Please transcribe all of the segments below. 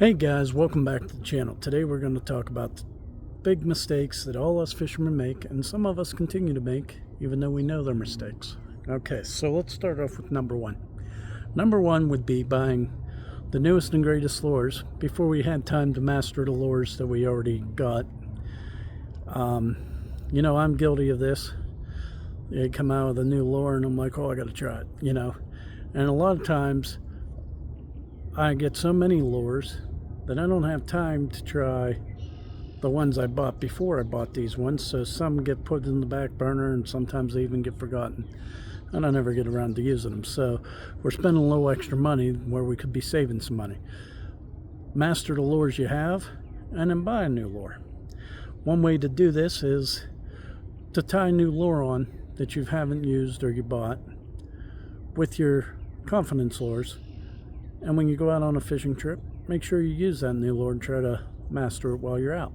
Hey guys, welcome back to the channel. Today we're going to talk about the big mistakes that all us fishermen make, and some of us continue to make even though we know they're mistakes. Okay, so let's start off with number one. Number one would be buying the newest and greatest lures before we had time to master the lures that we already got. I'm guilty of this. They come out with a new lure and I'm like, oh, I gotta try it, and a lot of times I get so many lures that I don't have time to try the ones I bought before I bought these ones, so some get put in the back burner and sometimes they even get forgotten and I never get around to using them. So we're spending a little extra money where we could be saving some money. Master the lures you have and then buy a new lure. One way to do this is to tie a new lure on that you haven't used or you bought with your confidence lures, and when you go out on a fishing trip, make sure you use that new lure and try to master it while you're out.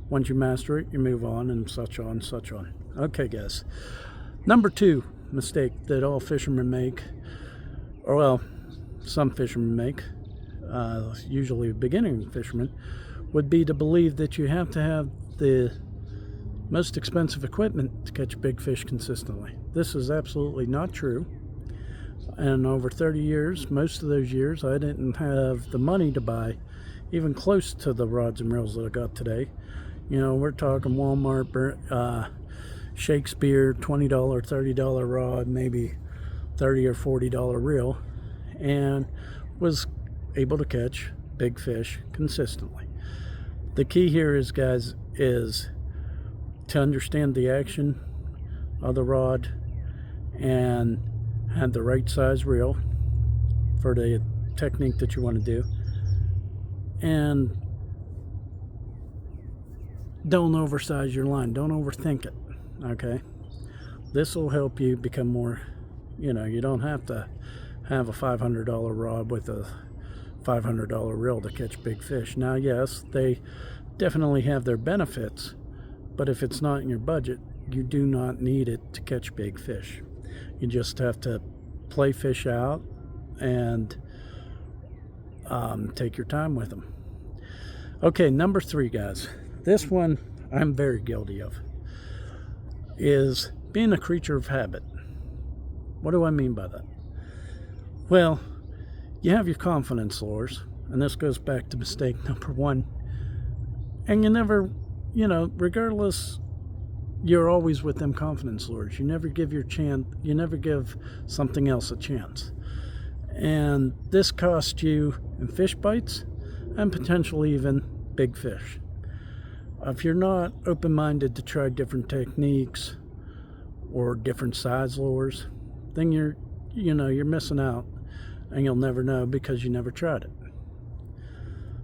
Once you master it, you move on and such on, such on. Okay, guys. Number two mistake that all fishermen make, or well, some fishermen make, usually beginning fishermen, would be to believe that you have to have the most expensive equipment to catch big fish consistently. This is absolutely not true. And over 30 years, most of those years, I didn't have the money to buy even close to the rods and reels that I got today. We're talking Walmart, Shakespeare, $20, $30 rod, maybe $30 or $40 reel, and was able to catch big fish consistently. The key here is, guys, is to understand the action of the rod and have the right size reel for the technique that you want to do, and don't oversize your line. Don't overthink it. Okay, this will help you become more, you don't have to have a $500 rod with a $500 reel to catch big fish. Now, yes, they definitely have their benefits, but if it's not in your budget, you do not need it to catch big fish. You just have to play fish out and take your time with them. Okay, number three, guys. This one I'm very guilty of, is being a creature of habit. What do I mean by that? Well, you have your confidence lures, and this goes back to mistake number one, and you never, regardless, you're always with them confidence lures. You never give you never give something else a chance. And this costs you in fish bites and potentially even big fish. If you're not open-minded to try different techniques or different size lures, then you're missing out, and you'll never know because you never tried it.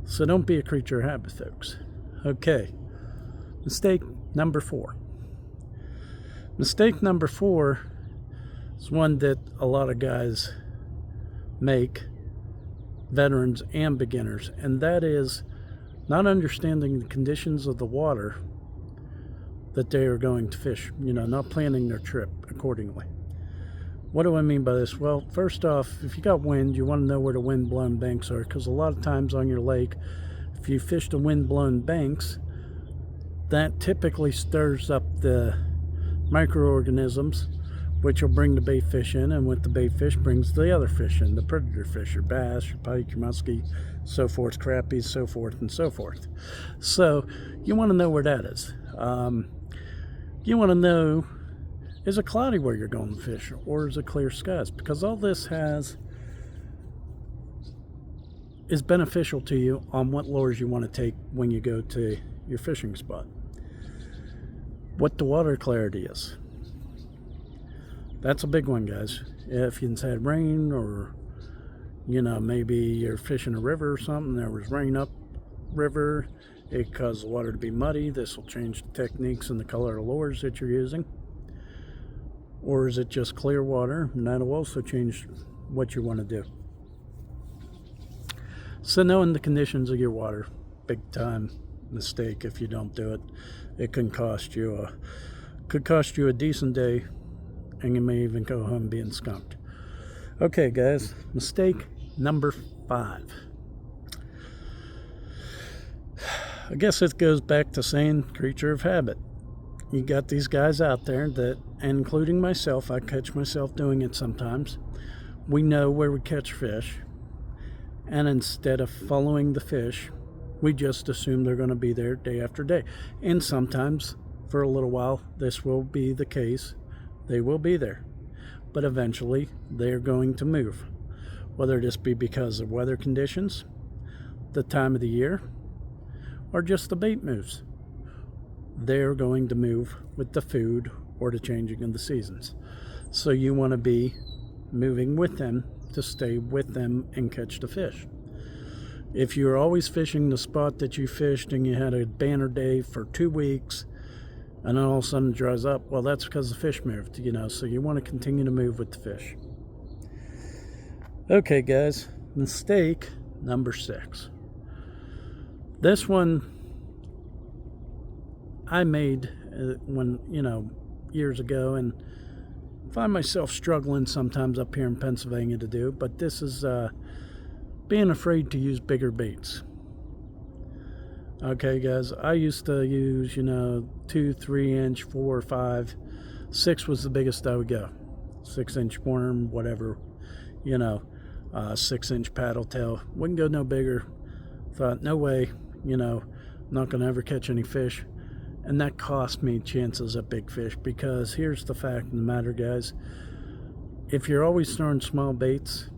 So don't be a creature of habit, folks. Okay, mistake number four. Mistake number four is one that a lot of guys make, veterans and beginners, and that is not understanding the conditions of the water that they are going to fish, not planning their trip accordingly. What do I mean by this? Well, first off, if you got wind, you want to know where the wind-blown banks are, because a lot of times on your lake, if you fish the wind-blown banks, that typically stirs up the microorganisms, which will bring the bait fish in, and with the bait fish brings the other fish in, the predator fish, your bass, your pike, your muskie, so forth, crappies, so forth and so forth. So you want to know where that is. You want to know, is it cloudy where you're going to fish, or is it clear skies? Because all this is beneficial to you on what lures you want to take when you go to your fishing spot. What the water clarity is. That's a big one, guys. If you've had rain, or maybe you're fishing a river or something, there was rain up river, it caused the water to be muddy. This will change the techniques and the color of lures that you're using. Or is it just clear water? And that'll also change what you want to do. So knowing the conditions of your water, big time mistake. If you don't do it, it can cost you a decent day, and you may even go home being skunked. Okay, guys, mistake number 5. I guess it goes back to saying creature of habit. You got these guys out there that, including myself, I catch myself doing it sometimes. We know where we catch fish, and instead of following the fish, we just assume they're going to be there day after day. And sometimes, for a little while, this will be the case. They will be there. But eventually, they're going to move. Whether this be because of weather conditions, the time of the year, or just the bait moves. They're going to move with the food or the changing of the seasons. So you want to be moving with them to stay with them and catch the fish. If you're always fishing the spot that you fished and you had a banner day for 2 weeks and then all of a sudden it dries up, well, that's because the fish moved, so you want to continue to move with the fish. Okay, guys, mistake number 6. This one I made when, years ago, and find myself struggling sometimes up here in Pennsylvania to do, but this is being afraid to use bigger baits. Okay, guys, I used to use, 2, 3 inch, 4, 5, 6 was the biggest I would go. 6-inch worm, whatever, 6-inch paddle tail. Wouldn't go no bigger. Thought, no way, not going to ever catch any fish. And that cost me chances at big fish, because here's the fact of the matter, guys. If you're always throwing small baits,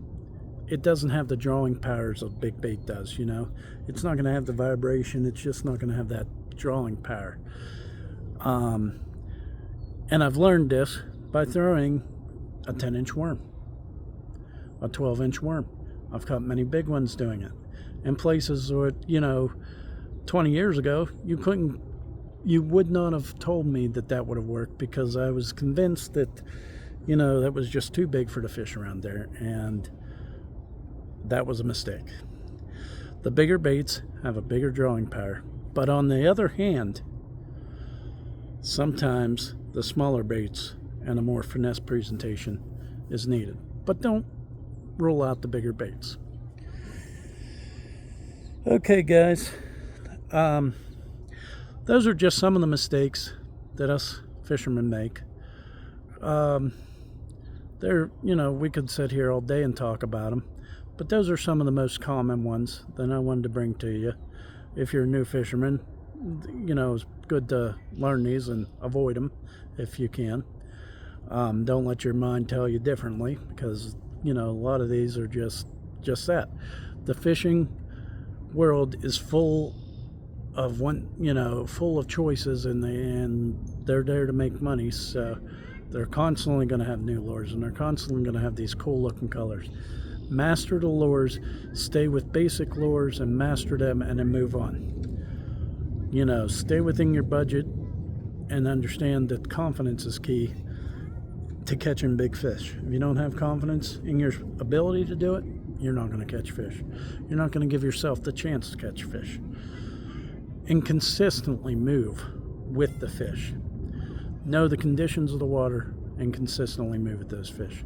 it doesn't have the drawing powers of big bait does, It's not going to have the vibration. It's just not going to have that drawing power. And I've learned this by throwing a 10-inch worm, a 12-inch worm. I've caught many big ones doing it. In places where, 20 years ago, you would not have told me that would have worked, because I was convinced that, that was just too big for the fish around there, and that was a mistake. The bigger baits have a bigger drawing power, but on the other hand, sometimes the smaller baits and a more finesse presentation is needed. But don't rule out the bigger baits. Okay, guys. Those are just some of the mistakes that us fishermen make. We could sit here all day and talk about them, but those are some of the most common ones that I wanted to bring to you. If you're a new fisherman, it's good to learn these and avoid them if you can. Don't let your mind tell you differently, because, a lot of these are just that. The fishing world is full of full of choices, and they're there to make money, so they're constantly going to have new lures, and they're constantly going to have these cool looking colors. Master the lures, stay with basic lures and master them, and then move on. Stay within your budget and understand that confidence is key to catching big fish. If you don't have confidence in your ability to do it, you're not going to catch fish. You're not going to give yourself the chance to catch fish. And consistently move with the fish. Know the conditions of the water and consistently move with those fish.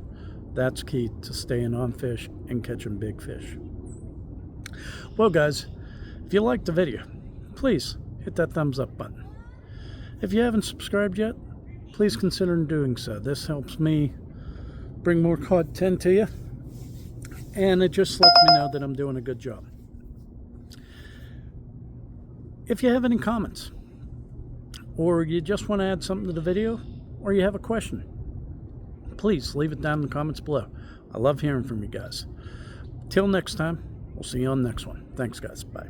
That's key to staying on fish and catching big fish. Well, guys, if you liked the video, please hit that thumbs up button. If you haven't subscribed yet, please consider doing so. This helps me bring more content to you, and it just lets me know that I'm doing a good job. If you have any comments, or you just want to add something to the video, or you have a question, please leave it down in the comments below. I love hearing from you guys. Till next time, we'll see you on the next one. Thanks, guys. Bye.